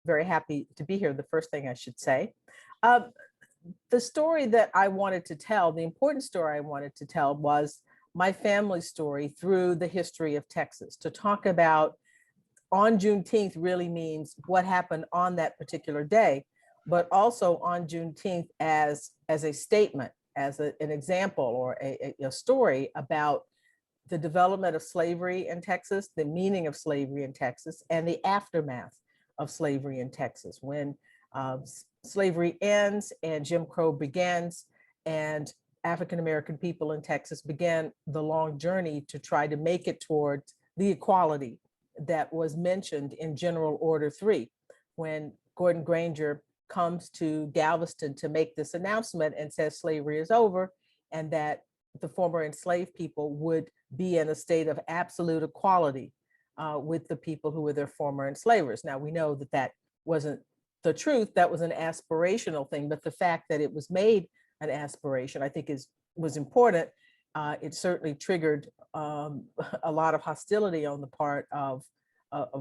very happy to be here, the first thing I should say. Um, the story that I wanted to tell, the important story I wanted to tell was my family story through the history of Texas. To talk about on Juneteenth really means what happened on that particular day, but also on Juneteenth as a statement, as an example or a story about the development of slavery in Texas, the meaning of slavery in Texas, and the aftermath of slavery in Texas, when slavery ends and Jim Crow begins, and African-American people in Texas began the long journey to try to make it towards the equality that was mentioned in General Order 3, when Gordon Granger comes to Galveston to make this announcement and says slavery is over, and that the former enslaved people would be in a state of absolute equality with the people who were their former enslavers. Now, we know that that wasn't the truth, that was an aspirational thing, but the fact that it was made an aspiration, I think was important. It certainly triggered a lot of hostility on the part of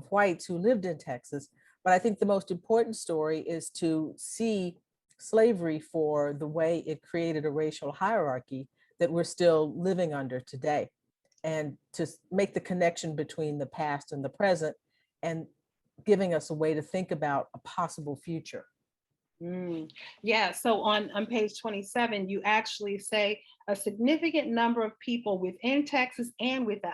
whites who lived in Texas. But I think the most important story is to see slavery for the way it created a racial hierarchy that we're still living under today, and to make the connection between the past and the present, and giving us a way to think about a possible future. Yeah, so on page 27, you actually say a significant number of people within Texas and without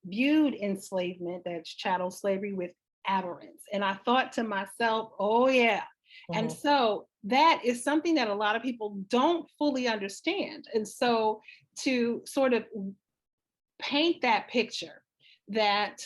viewed enslavement, that's chattel slavery, with abhorrence. And I thought to myself, oh yeah. And so that is something that a lot of people don't fully understand. And so to sort of paint that picture that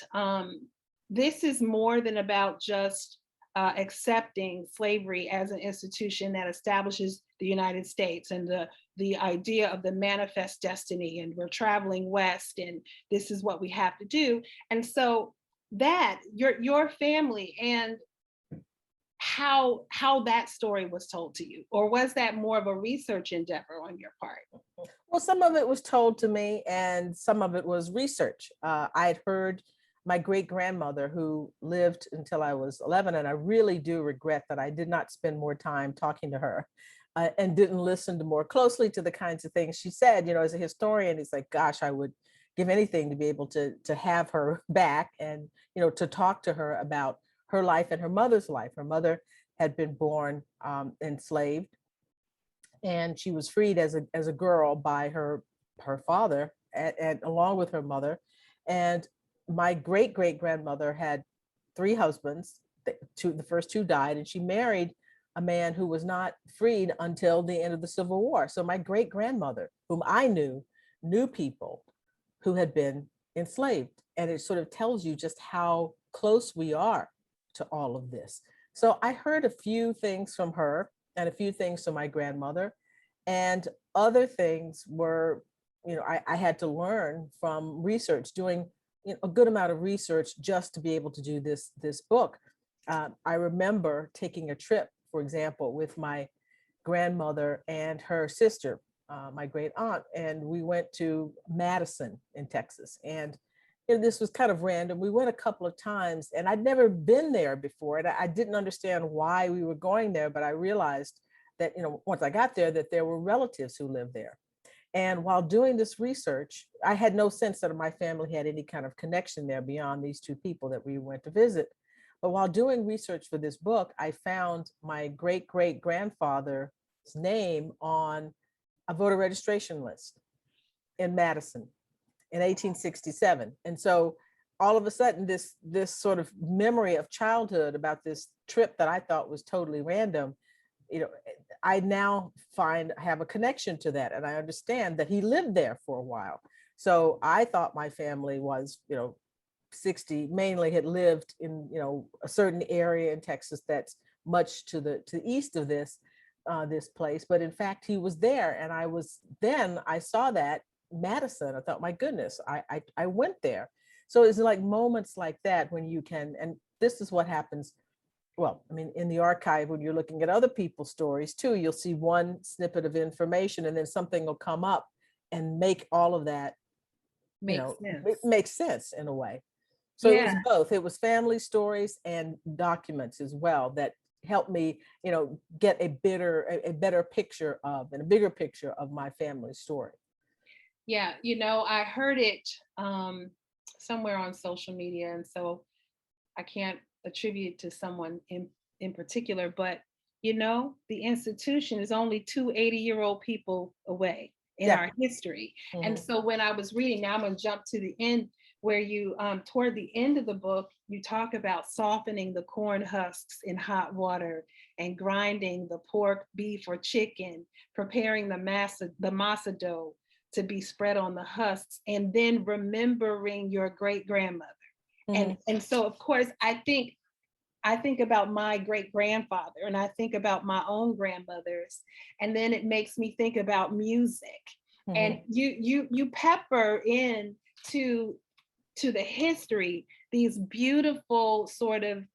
this is more than about just accepting slavery as an institution that establishes the United States, and the idea of the manifest destiny, and we're traveling west and this is what we have to do. And so that your family and how that story was told to you, or was that more of a research endeavor on your part? Well, some of it was told to me and some of it was research. I had heard my great grandmother, who lived until I was 11, and I really do regret that I did not spend more time talking to her and didn't listen to more closely to the kinds of things she said. You know, as a historian, it's like, gosh, I would give anything to be able to have her back and, you know, to talk to her about her life and her mother's life. Her mother had been born enslaved, and she was freed as a girl by her father, and along with her mother. And my great grandmother had 3 husbands. The first 2 died, and she married a man who was not freed until the end of the Civil War. So my great grandmother, whom I knew people who had been enslaved. And it sort of tells you just how close we are to all of this. So I heard a few things from her and a few things from my grandmother, and other things were, you know, I had to learn from research, doing a good amount of research just to be able to do this book. I remember taking a trip, for example, with my grandmother and her sister, my great aunt, and we went to Madison in Texas. And this was kind of random. We went a couple of times, and I'd never been there before, and I didn't understand why we were going there, but I realized that, you know, once I got there, that there were relatives who lived there. And while doing this research, I had no sense that my family had any kind of connection there beyond these 2 people that we went to visit. But while doing research for this book, I found my great grandfather's name on a voter registration list in Madison in 1867. And so all of a sudden, this sort of memory of childhood about this trip that I thought was totally random, you know, I now have a connection to that, and I understand that he lived there for a while. So I thought my family was, you know, 60, mainly had lived in, you know, a certain area in Texas that's much to the east of this place. But in fact, he was there, and I saw that Madison. I thought, my goodness, I went there. So it's like moments like that when you can, and this is what happens. Well, I mean, in the archive, when you're looking at other people's stories too, you'll see one snippet of information, and then something will come up and make all of that, you know, it makes sense in a way. So it was Yeah. both. It was family stories and documents as well that helped me, get a better picture of and a bigger picture of my family story. Yeah. I heard it somewhere on social media. And so I can't attribute to someone in particular, but the institution is only two 80-year-old people away in Yeah. our history. And Mhm. so when I was reading, now I'm going to jump to the end where you, toward the end of the book, you talk about softening the corn husks in hot water and grinding the pork, beef, or chicken, preparing the masa dough to be spread on the husks, and then remembering your great grandmother. Mhm. And so of course I think about my great grandfather and I think about my own grandmothers, and then it makes me think about music. And Mhm. you pepper in to the history these beautiful sort of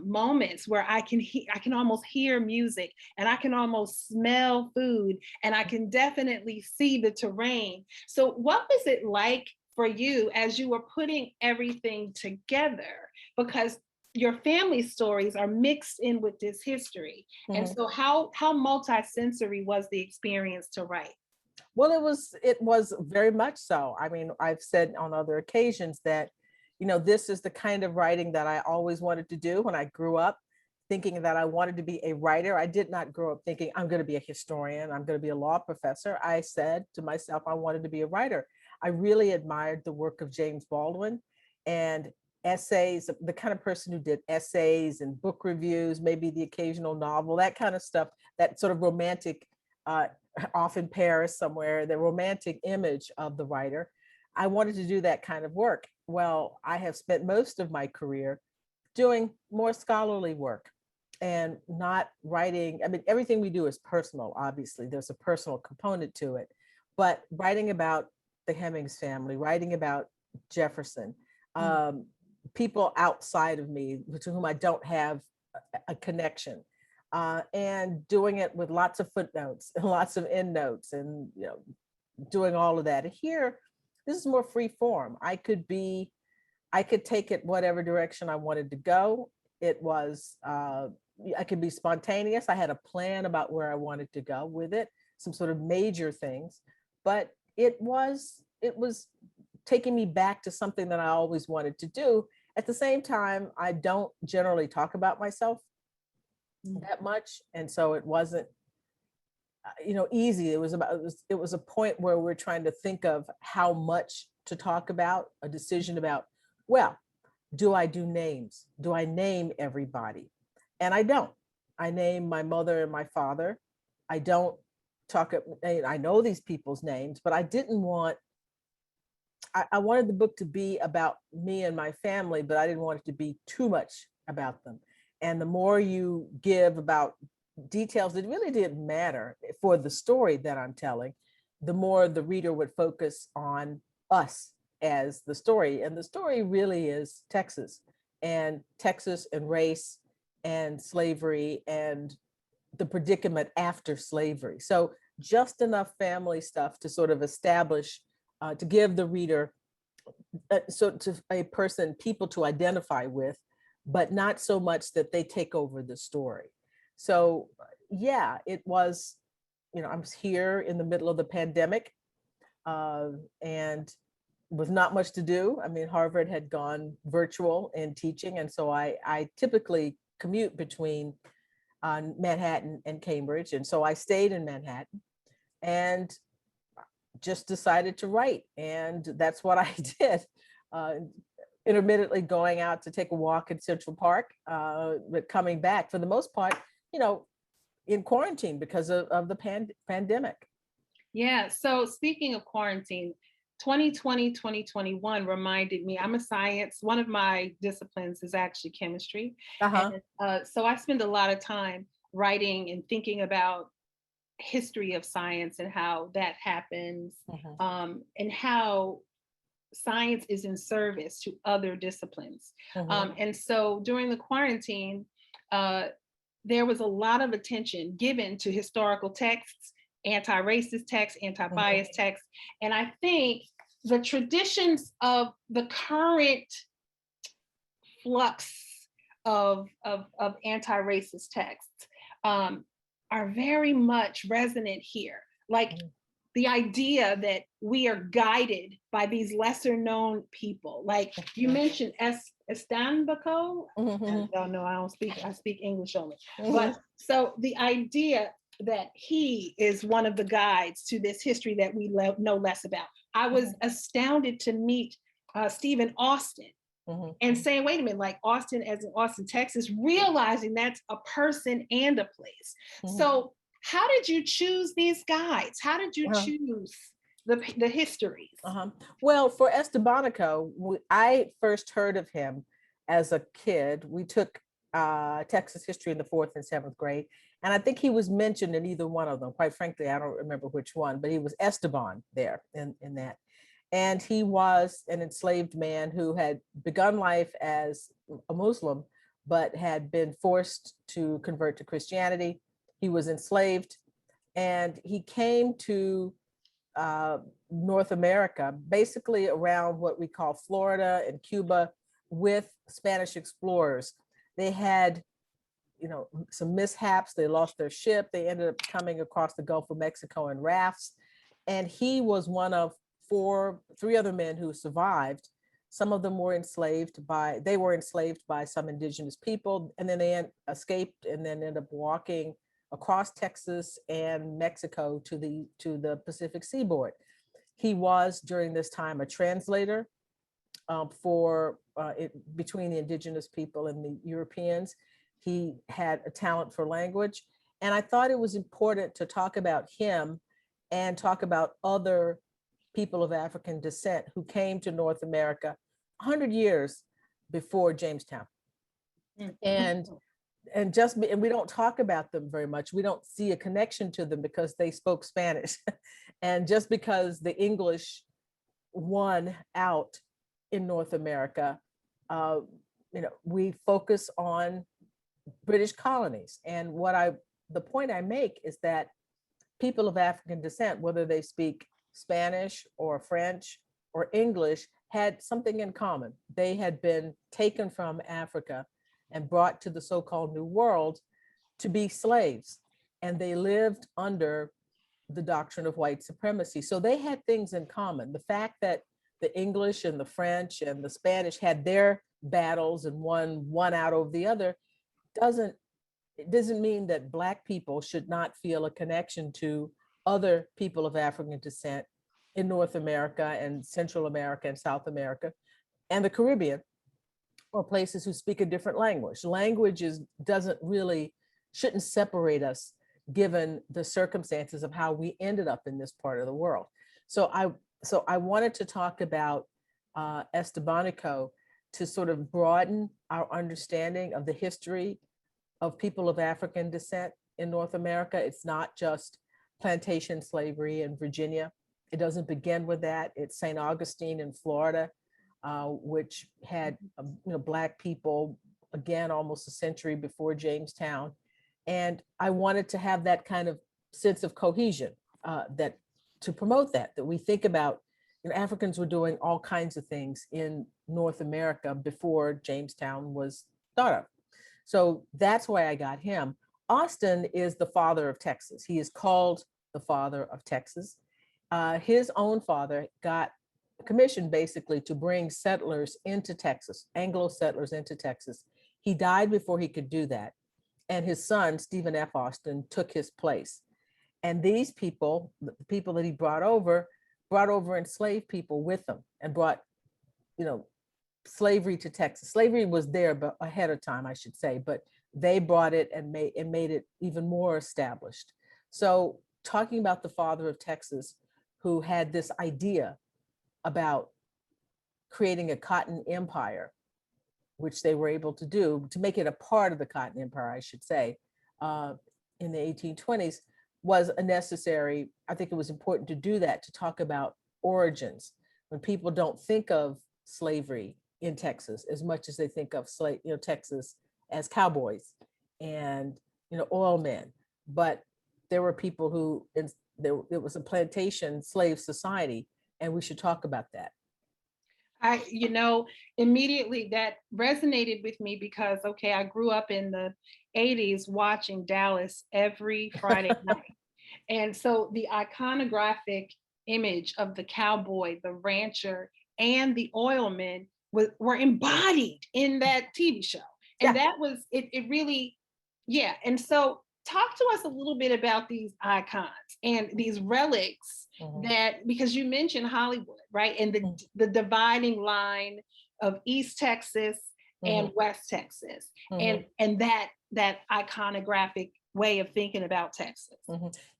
moments where I can almost hear music, and I can almost smell food, and I can definitely see the terrain. So what was it like for you as you were putting everything together? Because your family stories are mixed in with this history. And Mhm. so how multisensory was the experience to write? Well, it was very much so. I mean, I've said on other occasions that, this is the kind of writing that I always wanted to do when I grew up, thinking that I wanted to be a writer. I did not grow up thinking I'm going to be a historian, I'm going to be a law professor. I said to myself, I wanted to be a writer. I really admired the work of James Baldwin and essays, the kind of person who did essays and book reviews, maybe the occasional novel, that kind of stuff, that sort of romantic, uh, off in Paris somewhere, the romantic image of the writer. I wanted to do that kind of work. Well, I have spent most of my career doing more scholarly work and not writing. I mean, everything we do is personal, obviously, there's a personal component to it, but writing about the Hemings family, writing about Jefferson, Mm. um, people outside of me to whom I don't have a connection, and doing it with lots of footnotes and lots of endnotes, and doing all of that. And here, this is more free form. I could take it whatever direction I wanted to go. It was I could be spontaneous. I had a plan about where I wanted to go with it, some sort of major things, but it was taking me back to something that I always wanted to do. At the same time, I don't generally talk about myself Mm. that much, and so it wasn't easy. It was a point where we're trying to think of how much to talk about, a decision about, well, do I do names? Do I name everybody? And I don't. I name my mother and my father. I don't talk. I know these people's names, but I didn't want. I wanted the book to be about me and my family, but I didn't want it to be too much about them. And the more you give about details that really didn't matter for the story that I'm telling, the more the reader would focus on us as the story. And the story really is Texas and race and slavery and the predicament after slavery. So just enough family stuff to sort of establish, to give the reader, so to a person, people to identify with, but not so much that they take over the story. So yeah, it was, I was here in the middle of the pandemic, and with not much to do. I mean, Harvard had gone virtual in teaching, and so I typically commute between Manhattan and Cambridge, and so I stayed in Manhattan and just decided to write, and that's what I did. Uh, Intermittently going out to take a walk in Central Park, but coming back for the most part, you know, in quarantine because of the pandemic. Yeah. So speaking of quarantine, 2020, 2021 reminded me, I'm a science, one of my disciplines is actually chemistry. Uh-huh. And so I spend a lot of time writing and thinking about history of science and how that happens, Mhm. and how science is in service to other disciplines. Mhm. And so during the quarantine, uh, there was a lot of attention given to historical texts, anti-racist texts, Mhm. anti-bias texts. And I think the traditions of the current flux of anti-racist texts are very much resonant here. Like the idea that we are guided by these lesser known people. Like you mentioned Esteban. I don't know, I speak English only. But so the idea that he is one of the guides to this history that we know less about. I was astounded to meet Stephen Austin and saying, wait a minute, like Austin as in Austin, Texas, realizing that's a person and a place. So how did you choose these guides? How did you choose the histories? Well, for Estebanico, I first heard of him as a kid. We took Texas history in the 4th and 7th grade. And I think he was mentioned in either one of them. Quite frankly, I don't remember which one, but he was Esteban there in that. And he was an enslaved man who had begun life as a Muslim, but had been forced to convert to Christianity. He was enslaved, and he came to North America, basically around what we call Florida and Cuba, with Spanish explorers. They had, some mishaps. They lost their ship. They ended up coming across the Gulf of Mexico in rafts. And he was one of three other men who survived. Some of them were enslaved by some indigenous people, and then they escaped and then ended up walking across Texas and Mexico to the Pacific seaboard. He was during this time a translator between the indigenous people and the Europeans. He had a talent for language. And I thought it was important to talk about him and talk about other people of African descent who came to North America 100 years before Jamestown. And we don't talk about them very much. We don't see a connection to them because they spoke Spanish. And just because the English won out in North America, we focus on British colonies. And the point I make is that people of African descent, whether they speak Spanish or French or English, had something in common. They had been taken from Africa and brought to the so-called New World to be slaves. And they lived under the doctrine of white supremacy. So they had things in common. The fact that the English and the French and the Spanish had their battles and won out over the other doesn't mean that Black people should not feel a connection to other people of African descent in North America and Central America and South America and the Caribbean, or places who speak a different language. Language shouldn't separate us given the circumstances of how we ended up in this part of the world. So I wanted to talk about Estebanico to sort of broaden our understanding of the history of people of African descent in North America. It's not just plantation slavery in Virginia. It doesn't begin with that. It's St. Augustine in Florida, which had Black people, again, almost a century before Jamestown. And I wanted to have that kind of sense of cohesion, to promote that we think about, Africans were doing all kinds of things in North America before Jamestown was thought of. So that's why I got him. Austin is the father of Texas. He is called the father of Texas. His own father got commissioned basically to bring settlers into Texas, Anglo settlers into Texas. He died before he could do that. And his son, Stephen F. Austin, took his place. And these people, the people that he brought over enslaved people with them and brought, slavery to Texas. Slavery was there but ahead of time, I should say, but they brought it and made it even more established. So talking about the father of Texas, who had this idea about creating a cotton empire, which they were able to do, to make it a part of the cotton empire, I should say, in the 1820s, was a necessary. I think it was important to do that, to talk about origins. When people don't think of slavery in Texas as much as they think of Texas as cowboys and oilmen, but there were people who it was a plantation slave society, and we should talk about that. Immediately that resonated with me because, okay, I grew up in the 80s watching Dallas every Friday night. And so the iconographic image of the cowboy, the rancher, and the oilman were embodied in that TV show. And Yeah. that was, it really, yeah. And so talk to us a little bit about these icons and these relics that, because you mentioned Hollywood, right? And the dividing line of East Texas and West Texas, and that iconographic way of thinking about Texas.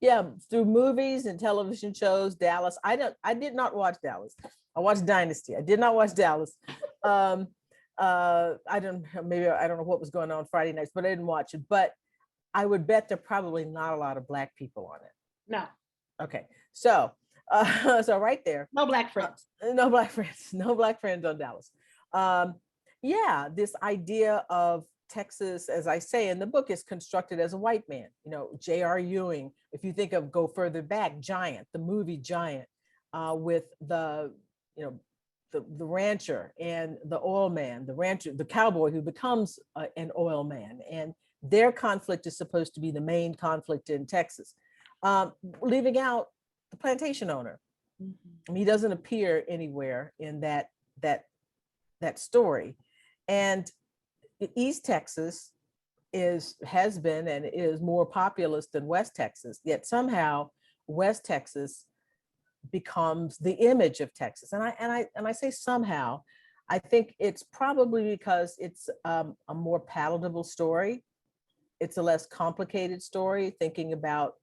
Yeah, through movies and television shows, Dallas. I did not watch Dallas. I watched Dynasty. I did not watch Dallas. I don't know what was going on Friday nights, but I didn't watch it. But I would bet there are probably not a lot of Black people on it. No. Okay, so so right there. No Black friends. No Black friends. No Black friends on Dallas. Yeah, this idea of Texas, as I say in the book, is constructed as a white man. J.R. Ewing, if you think of, go further back, Giant, the movie Giant, with the rancher and the oil man, the rancher, the cowboy who becomes an oil man. And their conflict is supposed to be the main conflict in Texas, leaving out the plantation owner. He doesn't appear anywhere in that story. And East Texas has been and is more populous than West Texas, yet somehow West Texas becomes the image of Texas. And I say somehow, I think it's probably because it's a more palatable story. It's a less complicated story, thinking about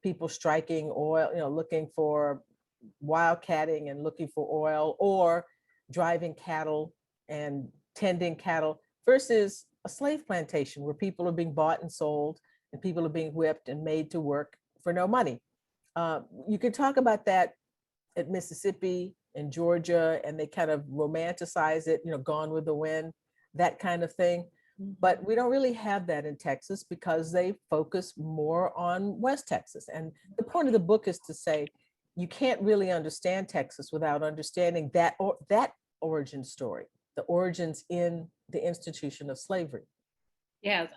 people striking oil, looking for wildcatting and looking for oil, or driving cattle and tending cattle, versus a slave plantation where people are being bought and sold and people are being whipped and made to work for no money. You could talk about that at Mississippi and Georgia, and they kind of romanticize it, Gone with the Wind, that kind of thing. But we don't really have that in Texas because they focus more on West Texas. And the point of the book is to say, you can't really understand Texas without understanding that origin story, the origins in the institution of slavery. Yes,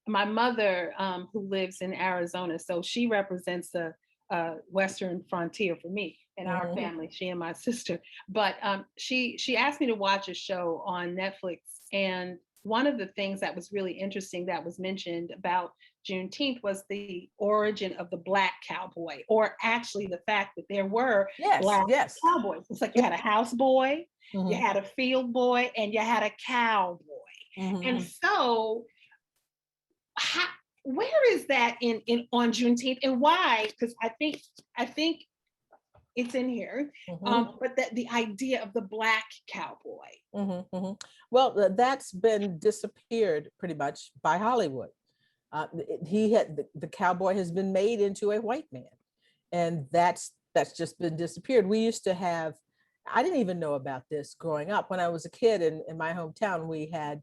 my mother, who lives in Arizona, so she represents the Western frontier for me and our family, she and my sister. But she asked me to watch a show on Netflix, and one of the things that was really interesting that was mentioned about Juneteenth was the origin of the Black Cowboy, or actually the fact that there were Black cowboys. It's like you had a houseboy, you had a field boy, and you had a cowboy. And so where is that in on Juneteenth, and why? Because I think it's in here, but that the idea of the Black cowboy. Well, that's been disappeared pretty much by Hollywood. The cowboy has been made into a white man, and that's just been disappeared. We used to have, I didn't even know about this growing up. When I was a kid in my hometown, we had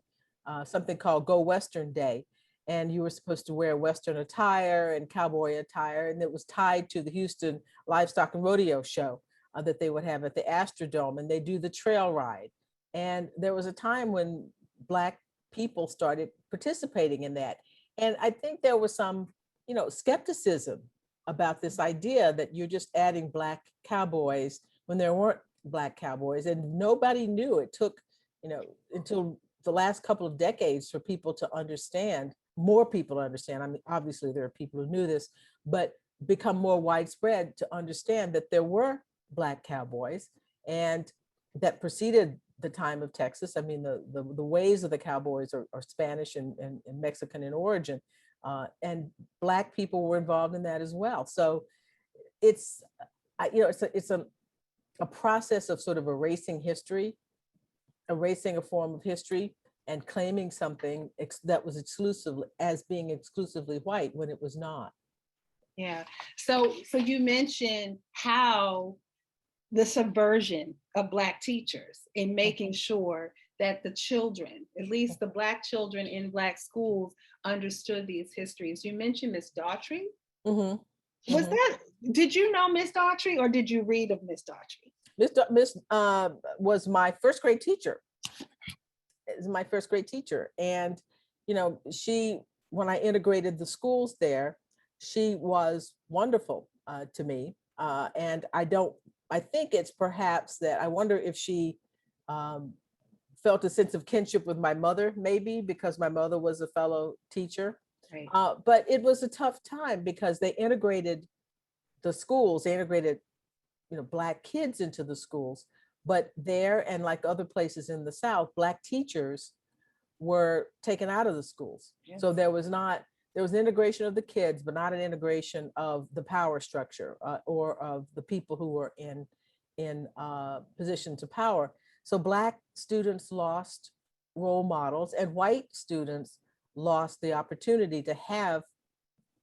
something called Go Western Day, and you were supposed to wear Western attire and cowboy attire, and it was tied to the Houston Livestock and Rodeo show that they would have at the Astrodome, and they do the trail ride. And there was a time when Black people started participating in that. And I think there was some, skepticism about this idea that you're just adding Black cowboys when there weren't Black cowboys, and nobody knew. It took, until the last couple of decades for people to understand, more people to understand. I mean, obviously there are people who knew this, but become more widespread to understand that there were Black cowboys, and that preceded the time of Texas. I mean, the ways of the cowboys are Spanish and Mexican in origin, and Black people were involved in that as well. So it's a process of sort of erasing history, erasing a form of history, and claiming something that was being exclusively white when it was not. Yeah. So you mentioned how the subversion of Black teachers in making sure that the children, at least the Black children in Black schools, understood these histories. You mentioned Miss Daughtry. Was that, did you know Miss Daughtry, or did you read of Miss Daughtry? Miss was my first grade teacher. Is my first grade teacher, and she, when I integrated the schools there, she was wonderful to me. And I think it's perhaps that I wonder if she um, felt a sense of kinship with my mother, maybe because my mother was a fellow teacher. Right. But it was a tough time because they integrated the schools, they integrated, Black kids into the schools. But there, and like other places in the South, Black teachers were taken out of the schools. Yes. So there was an integration of the kids, but not an integration of the power structure or of the people who were in positions of power. So Black students lost role models, and white students lost the opportunity to have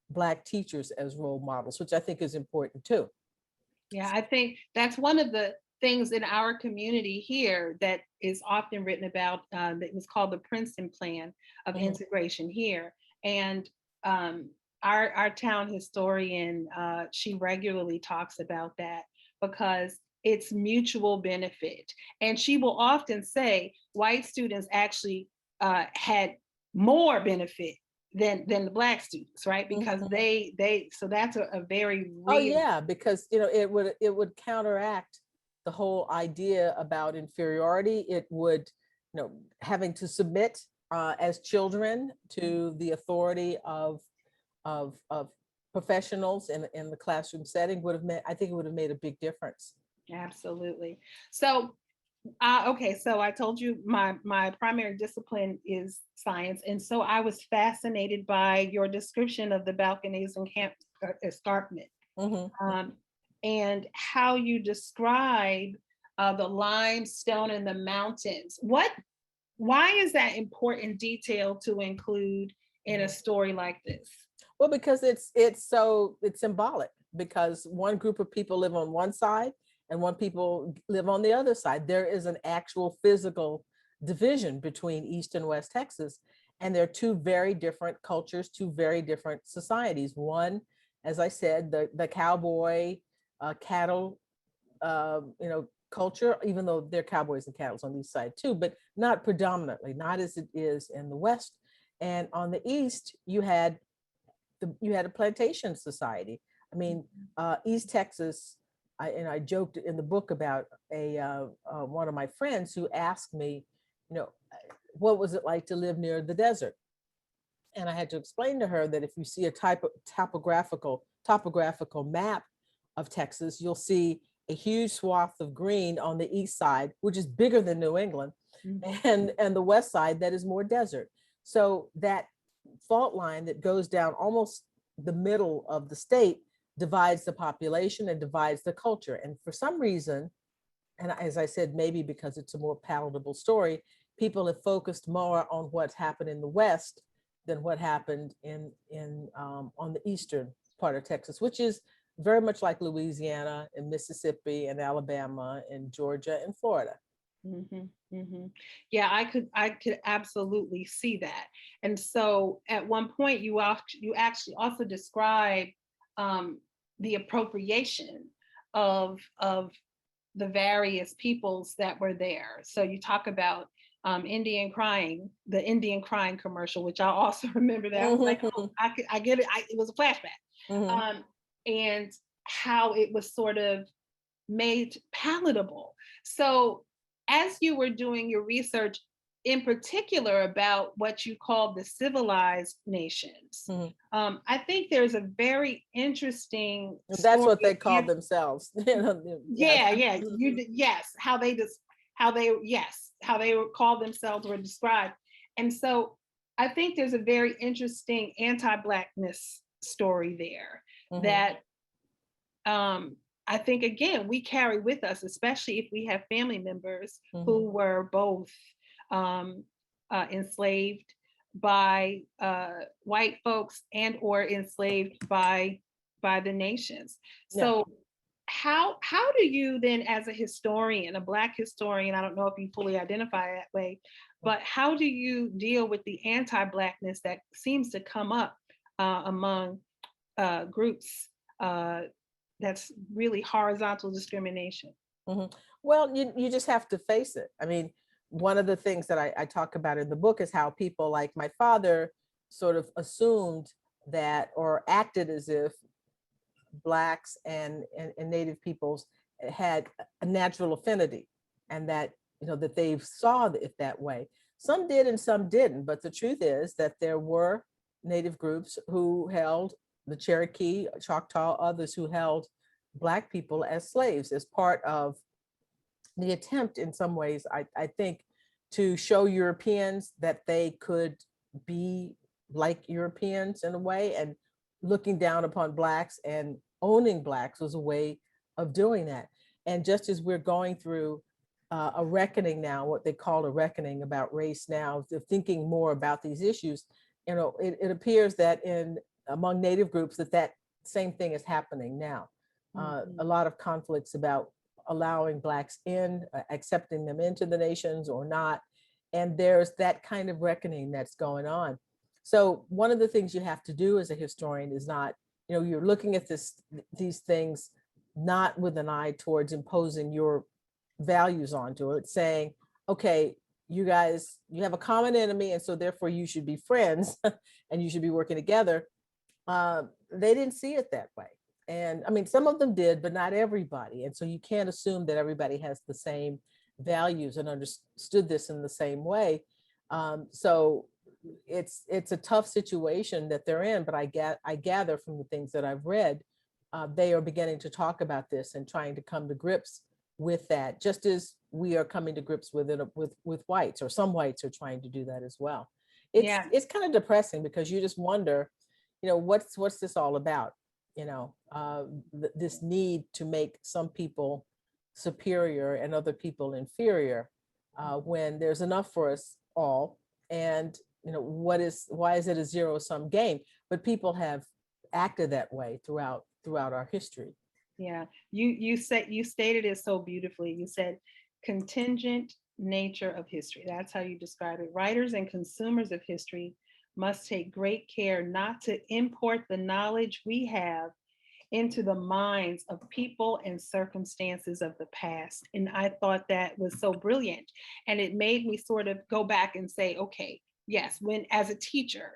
Black teachers as role models, which I think is important too. Yeah, I think that's one of the things in our community here that is often written about. That was called the Princeton Plan of integration here. And our town historian, she regularly talks about that because it's mutual benefit. And she will often say white students actually had more benefit than the Black students, right? Because so that's a very real. Oh yeah, because it would counteract the whole idea about inferiority. It would, having to submit as children to the authority of professionals in the classroom setting would have I think it would have made a big difference. Absolutely. So okay, so I told you my primary discipline is science, and so I was fascinated by your description of the balconies and camp escarpment, and how you describe the limestone and the mountains. Why is that important detail to include in a story like this? Well, because it's symbolic, because one group of people live on one side and one people live on the other side. There is an actual physical division between East and West Texas, and they're two very different cultures, two very different societies. One, as I said, the cowboy cattle, culture, even though there are cowboys and cattle on the east side too, but not predominantly, not as it is in the West. And on the East, you had a plantation society. I mean, East Texas. I joked in the book about one of my friends who asked me, what was it like to live near the desert? And I had to explain to her that if you see a topographical map of Texas, you'll see a huge swath of green on the east side, which is bigger than New England, and the west side that is more desert. So that fault line that goes down almost the middle of the state divides the population and divides the culture. And for some reason, and as I said, maybe because it's a more palatable story, people have focused more on what's happened in the West than what happened on the eastern part of Texas, which is very much like Louisiana and Mississippi and Alabama and Georgia and Florida. Yeah, I could absolutely see that. And so at one point you actually also describe the appropriation of the various peoples that were there. So you talk about the Indian crying commercial, which I also remember that. I was like, oh, I get it. It was a flashback. And how it was sort of made palatable. So as you were doing your research, in particular about what you call the civilized nations, I think there's a very interesting. That's what they call themselves. How they call themselves or described. And so I think there's a very interesting anti-Blackness story there that I think, again, we carry with us, especially if we have family members who were both enslaved by white folks and or enslaved by the nations. So how do you then, as a historian, a Black historian, I don't know if you fully identify that way, but how do you deal with the anti-Blackness that seems to come up among groups that's really horizontal discrimination? Mhm. Well, you just have to face it. I mean, one of the things that I talk about in the book is how people like my father sort of assumed that or acted as if Blacks and Native peoples had a natural affinity, and that, you know, that they saw it that way. Some did and some didn't, but the truth is that there were Native groups who held the Cherokee, Choctaw, others who held Black people as slaves as part of the attempt in some ways, I think, to show Europeans that they could be like Europeans in a way, and looking down upon Blacks and owning Blacks was a way of doing that. And just as we're going through a reckoning now, what they call a reckoning about race now, they're thinking more about these issues, you know, it appears that in among Native groups that that same thing is happening now. A lot of conflicts about allowing Blacks in, accepting them into the nations or not. And there's that kind of reckoning that's going on. So one of the things you have to do as a historian is not, you know, you're looking at these things not with an eye towards imposing your values onto it, saying, okay, you guys, you have a common enemy, and so therefore you should be friends and you should be working together. They didn't see it that way. And I mean, some of them did, but not everybody. And so you can't assume that everybody has the same values and understood this in the same way. So it's a tough situation that they're in, but I gather from the things that I've read, they are beginning to talk about this and trying to come to grips with that, just as we are coming to grips with it with whites, or some whites are trying to do that as well. Yeah. It's kind of depressing because you just wonder, you know, what's this all about? You know, this need to make some people superior and other people inferior, when there's enough for us all. And you know, why is it a zero-sum game? But people have acted that way throughout our history. Yeah, you said, you stated it so beautifully. You said contingent nature of history. That's how you describe it. Writers and consumers of history must take great care not to import the knowledge we have into the minds of people and circumstances of the past. And I thought that was so brilliant. And it made me sort of go back and say, okay, yes, when as a teacher,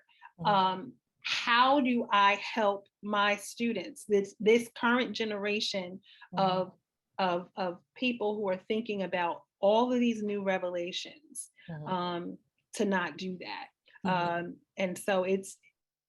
how do I help my students, this current generation of, of people who are thinking about all of these new revelations, to not do that. And so it's,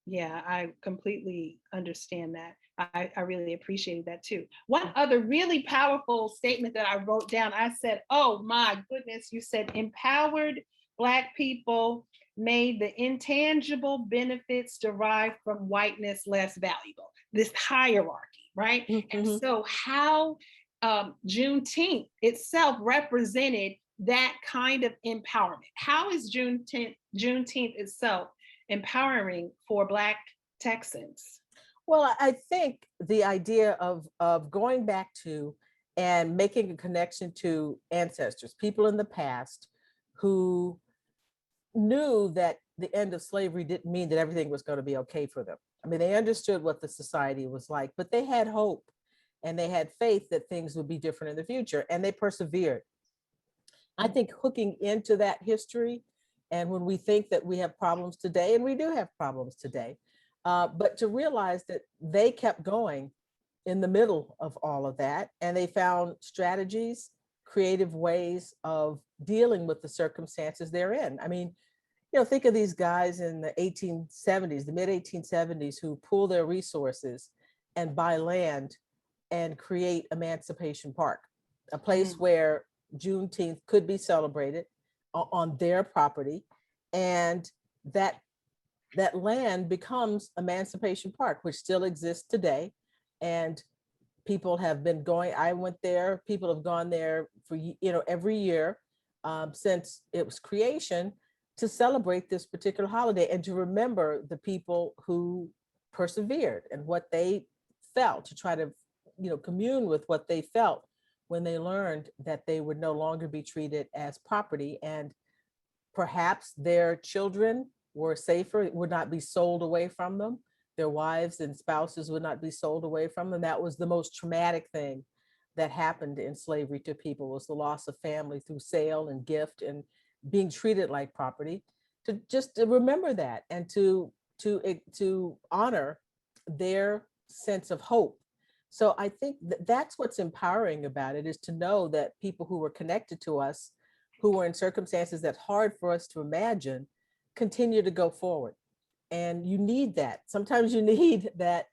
yeah, I completely understand that. I really appreciated that too. One other really powerful statement that I wrote down, I said, oh my goodness, you said empowered Black people made the intangible benefits derived from whiteness less valuable. This hierarchy, right? And so how Juneteenth itself represented that kind of empowerment. How is Juneteenth itself empowering for Black Texans? Well, I think the idea of going back to and making a connection to ancestors, people in the past who knew that the end of slavery didn't mean that everything was going to be okay for them. I mean, they understood what the society was like, but they had hope and they had faith that things would be different in the future, and they persevered. I think hooking into that history, and when we think that we have problems today, and we do have problems today, but to realize that they kept going in the middle of all of that, and they found strategies, creative ways of dealing with the circumstances they're in. I mean, you know, think of these guys in the 1870s, the mid 1870s, who pool their resources and buy land and create Emancipation Park, a place where Juneteenth could be celebrated on their property. And that land becomes Emancipation Park, which still exists today. And people have been going, I went there, people have gone there for, you know, every year since it was creation, to celebrate this particular holiday and to remember the people who persevered and what they felt, to try to, you know, commune with what they felt when they learned that they would no longer be treated as property, and perhaps their children were safer, would not be sold away from them. Their wives and spouses would not be sold away from them. That was the most traumatic thing that happened in slavery to people was the loss of family through sale and gift and being treated like property, to just to remember that and to honor their sense of hope. So I think that's what's empowering about it, is to know that people who were connected to us, who were in circumstances that's hard for us to imagine, continue to go forward. And you need that. Sometimes you need that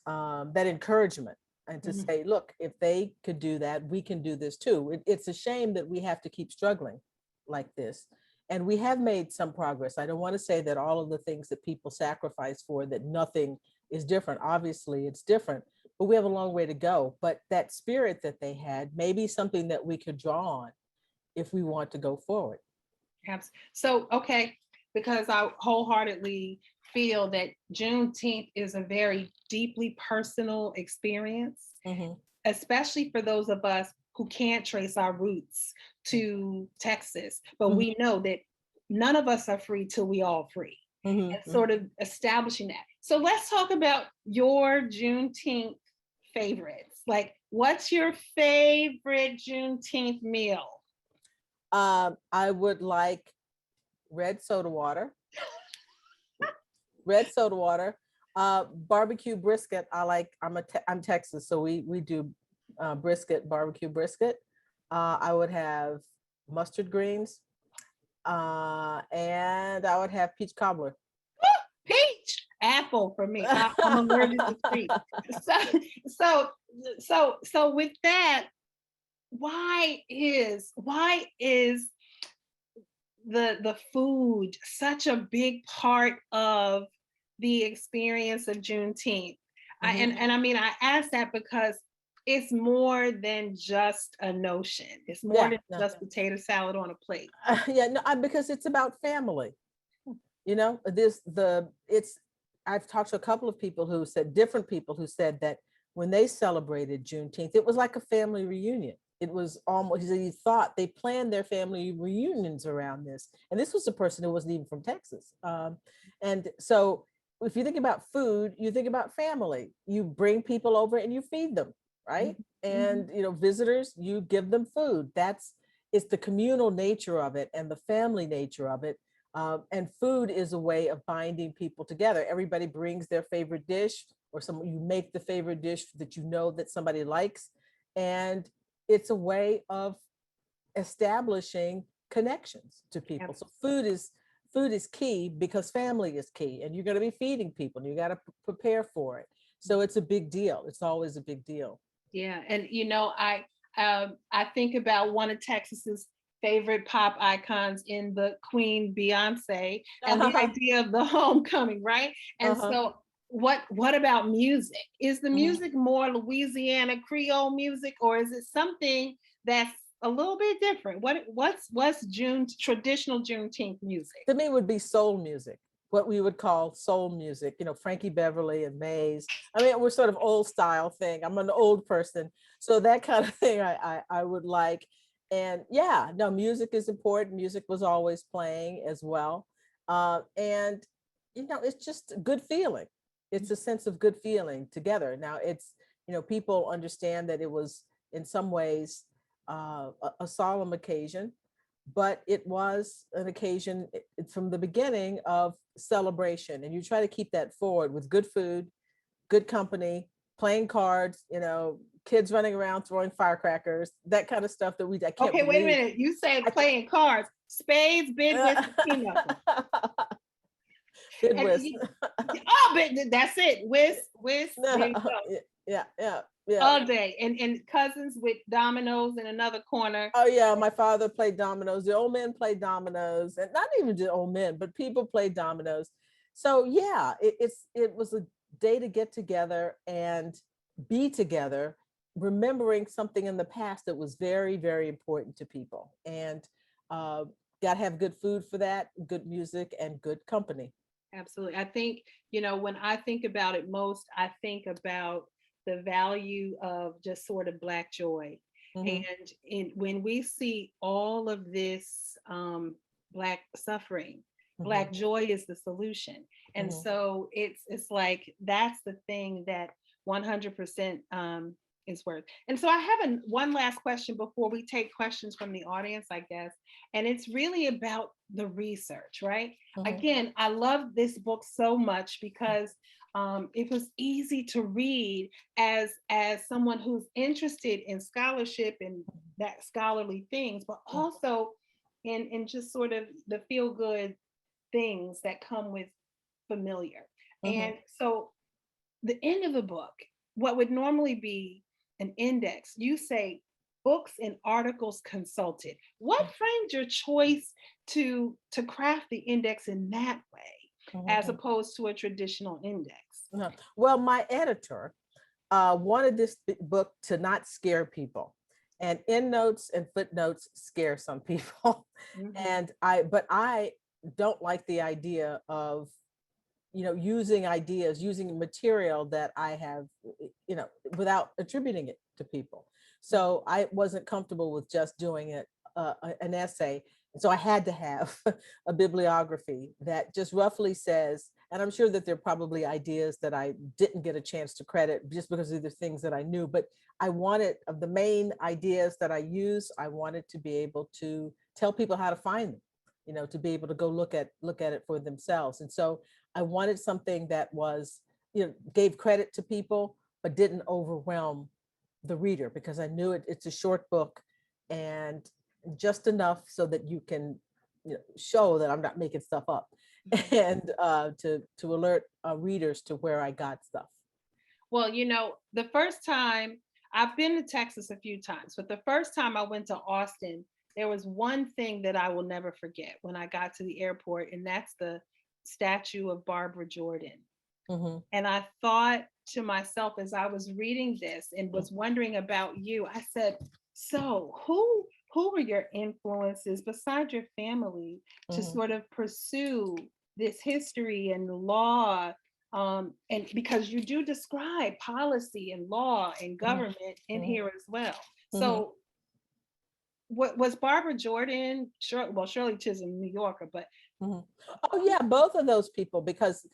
encouragement, and to say, look, if they could do that, we can do this too. It's a shame that we have to keep struggling like this. And we have made some progress. I don't want to say that all of the things that people sacrifice for, that nothing is different. Obviously, it's different, but we have a long way to go. But that spirit that they had may be something that we could draw on if we want to go forward. So, okay, because I wholeheartedly feel that Juneteenth is a very deeply personal experience, especially for those of us who can't trace our roots to Texas, but we know that none of us are free till we all free, and sort of establishing that. So let's talk about your Juneteenth favorites. Like, what's your favorite Juneteenth meal? I would like red soda water. Red soda water, barbecue brisket. I'm Texas, so we do brisket, barbecue brisket. I would have mustard greens, and I would have peach cobbler. Peach, apple for me. I'm allergic to peach. So with that, why is the food such a big part of the experience of Juneteenth? And I mean, I ask that because it's more than just a notion. It's more than just potato salad on a plate. Because it's about family. You know, I've talked to a couple of people who said, different people who said that when they celebrated Juneteenth, it was like a family reunion. It was almost, he thought they planned their family reunions around this. And this was a person who wasn't even from Texas. And so if you think about food, you think about family. You bring people over and you feed them, right? And, you know, visitors, you give them food. It's the communal nature of it and the family nature of it. And food is a way of binding people together. Everybody brings their favorite dish, or you make the favorite dish that you know that somebody likes. And it's a way of establishing connections to people. So food is key, because family is key, and you're going to be feeding people and you got to prepare for it. So it's a big deal. It's always a big deal. Yeah. And, you know, I think about one of Texas's favorite pop icons in the Queen Beyonce, and the idea of the homecoming, right? And so what about music? Is the music more Louisiana Creole music, or is it something that's a little bit different? What's traditional Juneteenth music? To me, it would be soul music, what we would call soul music. You know, Frankie Beverly and Mays. I mean, we're sort of old style thing. I'm an old person, so that kind of thing I would like. And music is important. Music was always playing as well, and you know, it's just a good feeling. It's a sense of good feeling together. Now, it's, you know, people understand that it was in some ways a solemn occasion, but it was an occasion from the beginning of celebration. And you try to keep that forward with good food, good company, playing cards, you know, kids running around throwing firecrackers, that kind of stuff that I can't Okay, wait a believe. minute. You said playing cards, spades, bid, whist, pinochle. Bid whist. But that's it. Whist. There you go. Yeah. All day. And cousins with dominoes in another corner. Oh yeah, my father played dominoes. The old men played dominoes, and not even the old men, but people played dominoes. So yeah, it was a day to get together and be together, remembering something in the past that was very, very important to people. And got to have good food for that, good music, and good company. Absolutely. I think, you know, when I think about it most, I think about the value of just sort of Black joy. And when we see all of this Black suffering, Black joy is the solution. And so it's like, that's the thing that 100% is worth. And so I have one last question before we take questions from the audience, I guess. And it's really about the research, right? Again, I love this book so much because it was easy to read as someone who's interested in scholarship and that scholarly things, but also in just sort of the feel good things that come with familiar. And so the end of the book, what would normally be an index, you say books and articles consulted. What framed your choice to craft the index in that way, as opposed to a traditional index? Well, my editor wanted this book to not scare people, and endnotes and footnotes scare some people. And but I don't like the idea of, using ideas, using material that I have, without attributing it to people. So I wasn't comfortable with just doing it, an essay. So I had to have a bibliography that just roughly says, and I'm sure that there are probably ideas that I didn't get a chance to credit just because of the things that I knew, but I wanted, of the main ideas that I use, I wanted to be able to tell people how to find them, to be able to go look at it for themselves. And so I wanted something that was, gave credit to people, but didn't overwhelm the reader, because I knew it's a short book and just enough so that you can show that I'm not making stuff up, and to alert readers to where I got stuff. Well, the first time, I've been to Texas a few times, but the first time I went to Austin, there was one thing that I will never forget when I got to the airport, and that's the statue of Barbara Jordan. And I thought to myself as I was reading this and was wondering about you, I said, so who were your influences besides your family to sort of pursue this history and law? And because you do describe policy and law and government in here as well. So what was Barbara Jordan, Shirley Chisholm, New Yorker, but oh yeah, both of those people, because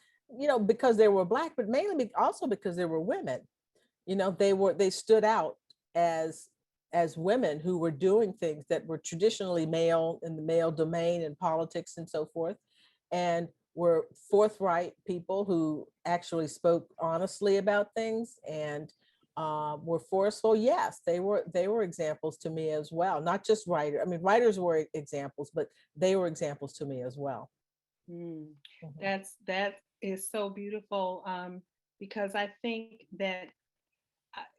because they were Black, but mainly also because they were women. They stood out as women who were doing things that were traditionally male, in the male domain and politics and so forth, and were forthright people who actually spoke honestly about things and were forceful. Yes, they were examples to me as well. Not just writers. I mean, writers were examples, but they were examples to me as well. That is so beautiful, because I think that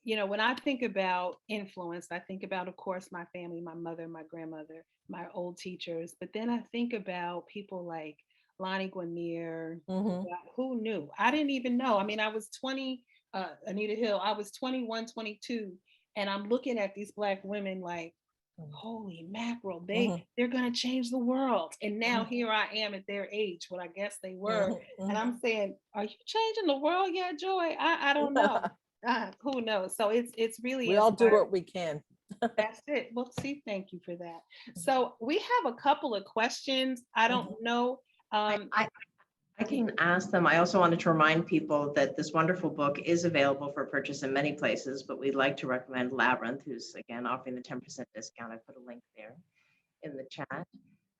when I think about influence, I think about, of course, my family, my mother, my grandmother, my old teachers, but then I think about people like Lonnie Guinier. Who knew? I didn't even know. I mean, I was 20, Anita Hill, I was 21, 22, and I'm looking at these Black women like, holy mackerel, they're going to change the world. And now here I am at their age, what I guess they were. And I'm saying, are you changing the world yet, Joy? I don't know. Who knows? So it's really, we all do what we can. That's it. Well, see, thank you for that. So we have a couple of questions. I don't know. I can ask them. I also wanted to remind people that this wonderful book is available for purchase in many places, but we'd like to recommend Labyrinth, who's again offering the 10% discount. I put a link there in the chat.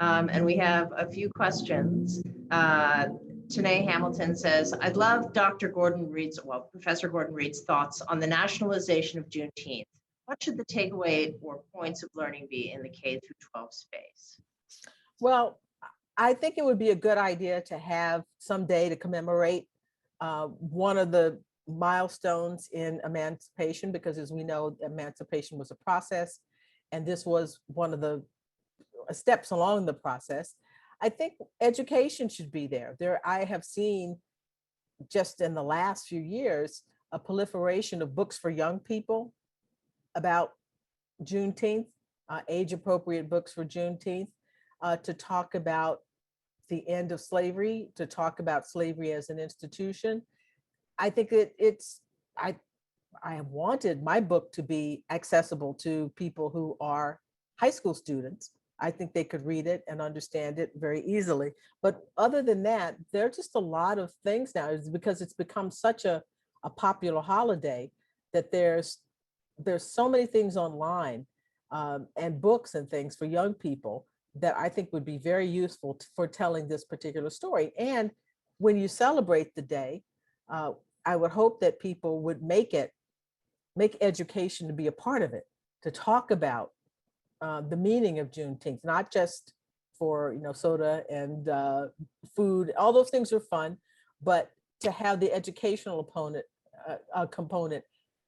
And we have a few questions. Tanae Hamilton says, I'd love Professor Gordon Reed's thoughts on the nationalization of Juneteenth. What should the takeaway or points of learning be in the K through 12 space? Well, I think it would be a good idea to have some day to commemorate one of the milestones in emancipation, because as we know, emancipation was a process, and this was one of the steps along the process. I think education should be there. I have seen just in the last few years a proliferation of books for young people about Juneteenth, age-appropriate books for Juneteenth, to talk about the end of slavery, to talk about slavery as an institution. I think I have wanted my book to be accessible to people who are high school students. I think they could read it and understand it very easily. But other than that, there are just a lot of things now. It's because it's become such a popular holiday that there's there's so many things online and books and things for young people that I think would be very useful for telling this particular story. And when you celebrate the day, I would hope that people would make education to be a part of it, to talk about the meaning of Juneteenth, not just for soda and food. All those things are fun, but to have the educational component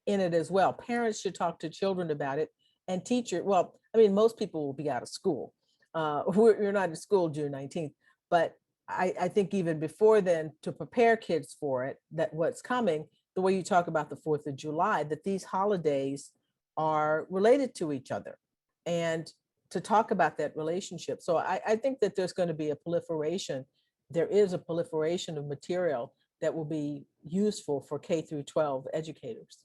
in it as well. Parents should talk to children about it, and well, I mean, most people will be out of school. You're not in school June 19th, but I think even before then, to prepare kids for it, that what's coming, the way you talk about the 4th of July, that these holidays are related to each other, and to talk about that relationship. So I think that there's going to be a proliferation. There is a proliferation of material that will be useful for K through 12 educators.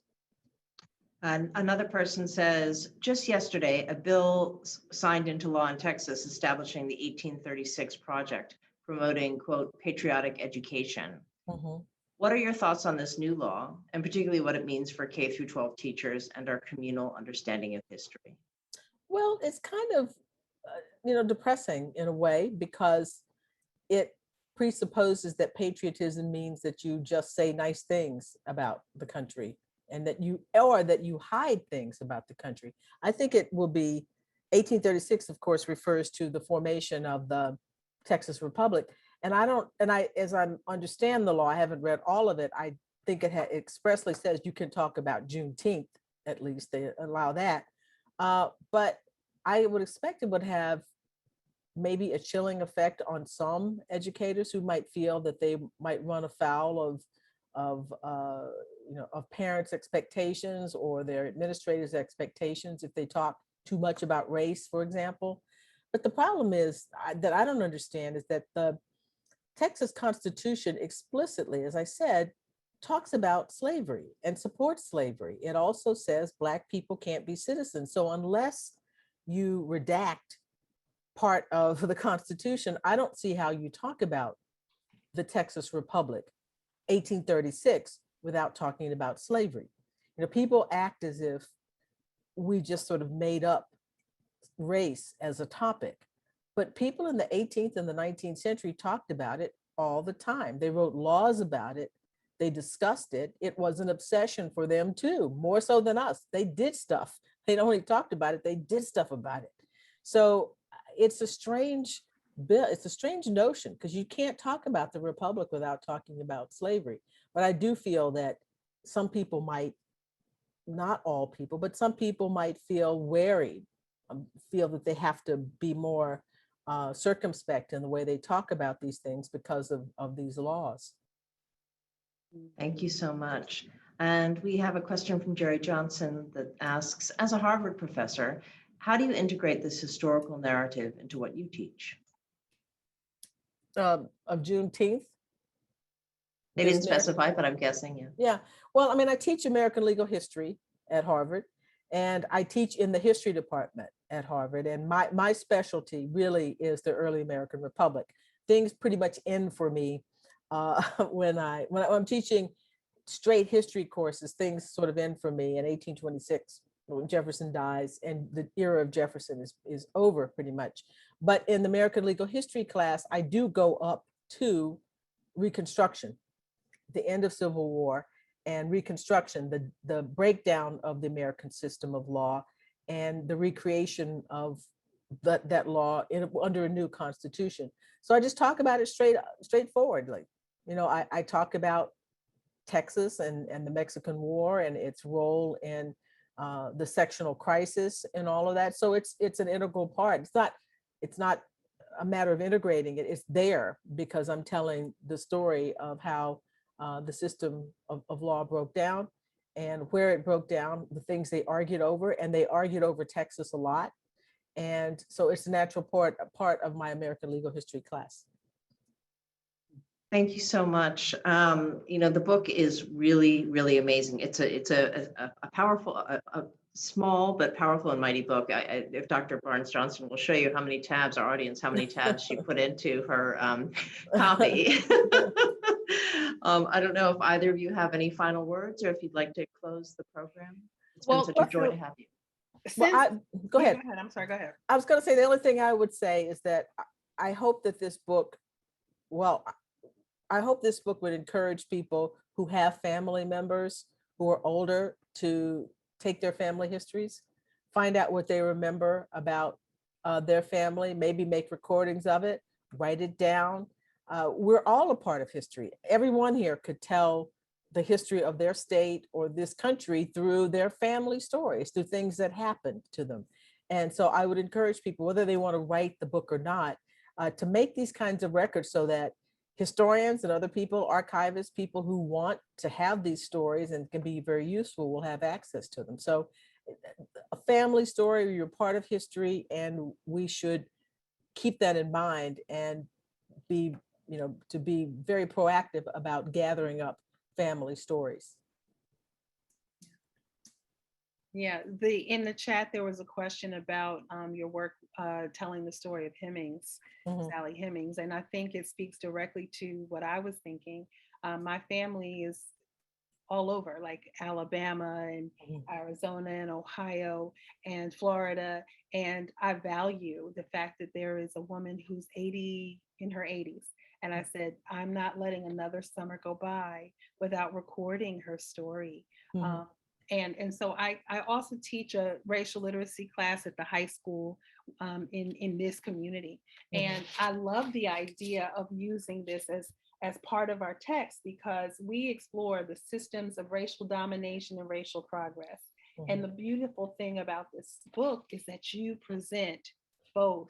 And another person says, just yesterday, a bill signed into law in Texas establishing the 1836 Project, promoting, quote, patriotic education. Mm-hmm. What are your thoughts on this new law, and particularly what it means for K through 12 teachers and our communal understanding of history? Well, it's kind of, depressing in a way, because it presupposes that patriotism means that you just say nice things about the country, and that you hide things about the country. I think it will be 1836, of course, refers to the formation of the Texas Republic. And as I understand the law, I haven't read all of it. I think it expressly says you can talk about Juneteenth, at least they allow that. But I would expect it would have maybe a chilling effect on some educators who might feel that they might run afoul of parents' expectations or their administrators' expectations if they talk too much about race, for example. But the problem is that I don't understand is that the Texas Constitution explicitly, as I said, talks about slavery and supports slavery. It also says Black people can't be citizens. So unless you redact part of the Constitution, I don't see how you talk about the Texas Republic, 1836, without talking about slavery. People act as if we just sort of made up race as a topic, but people in the 18th and the 19th century talked about it all the time. They wrote laws about it. They discussed it. It was an obsession for them too, more so than us. They did stuff. They not only talked about it, they did stuff about it. So it's a strange bill. It's a strange notion, because you can't talk about the Republic without talking about slavery. But I do feel that some people might, not all people, but some people might feel wary, feel that they have to be more circumspect in the way they talk about these things because of these laws. Thank you so much. And we have a question from Jerry Johnson that asks, as a Harvard professor, how do you integrate this historical narrative into what you teach? Of Juneteenth? They didn't specify, but I'm guessing, yeah. Yeah. Well, I mean, I teach American legal history at Harvard, and I teach in the history department at Harvard. And my specialty really is the early American Republic. Things pretty much end for me when I'm teaching straight history courses. Things sort of end for me in 1826 when Jefferson dies, and the era of Jefferson is over pretty much. But in the American legal history class, I do go up to Reconstruction, the end of Civil War, and Reconstruction, the breakdown of the American system of law and the recreation of that law under a new constitution. So I just talk about it straightforwardly. I talk about Texas and the Mexican War and its role in the sectional crisis and all of that. So it's an integral part. It's not a matter of integrating it. It's there because I'm telling the story of how the system of law broke down and where it broke down, the things they argued over, and they argued over Texas a lot. And so it's a natural part of my American legal history class. Thank you so much. The book is really, really amazing. It's a powerful, a small but powerful and mighty book. If Dr. Barnes Johnson will show you how many tabs she put into her copy. I don't know if either of you have any final words or if you'd like to close the program. It's been Well, such a joy to have you. Well, go Yeah, ahead. Go ahead. I'm sorry. Go ahead. I was going to say the only thing I would say is that I hope that this book, well, I hope this book would encourage people who have family members who are older to take their family histories, find out what they remember about their family, maybe make recordings of it, write it down. We're all a part of history. Everyone here could tell the history of their state or this country through their family stories, through things that happened to them. And so I would encourage people, whether they want to write the book or not, to make these kinds of records so that historians and other people, archivists, people who want to have these stories and can be very useful will have access to them. So a family story, you're part of history, and we should keep that in mind and be, to be very proactive about gathering up family stories. Yeah, in the chat, there was a question about your work telling the story of Hemings, Sally Hemings, and I think it speaks directly to what I was thinking. My family is all over, like Alabama and Arizona and Ohio and Florida, and I value the fact that there is a woman who's 80, in her 80s. And I said, I'm not letting another summer go by without recording her story. And so I also teach a racial literacy class at the high school in this community. And I love the idea of using this as part of our text, because we explore the systems of racial domination and racial progress. And the beautiful thing about this book is that you present both.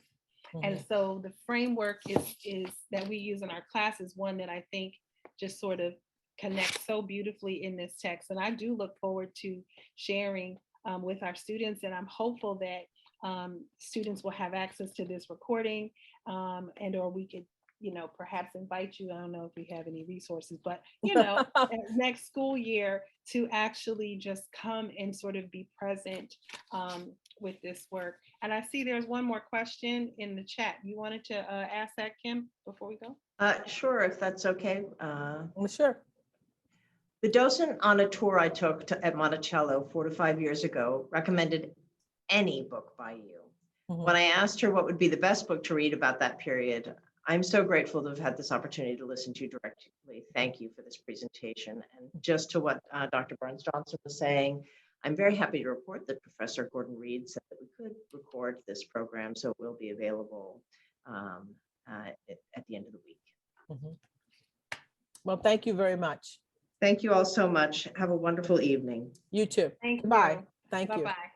And so the framework is that we use in our class is one that I think just sort of connects so beautifully in this text. And I do look forward to sharing with our students, and I'm hopeful that students will have access to this recording, and or we could, perhaps invite you. I don't know if we have any resources, but next school year to actually just come and sort of be present with this work. And I see there's one more question in the chat. You wanted to ask that, Kim, before we go? Sure, if that's okay. Sure. The docent on a tour I took at Monticello 4 to 5 years ago recommended any book by you. When I asked her what would be the best book to read about that period, I'm so grateful to have had this opportunity to listen to you directly. Thank you for this presentation. And just to what Dr. Burns-Johnson was saying, I'm very happy to report that Professor Gordon Reed said that we could record this program, so it will be available at the end of the week. Well, thank you very much. Thank you all so much. Have a wonderful evening. You too. Thank you. Bye. Thank you. Bye-bye.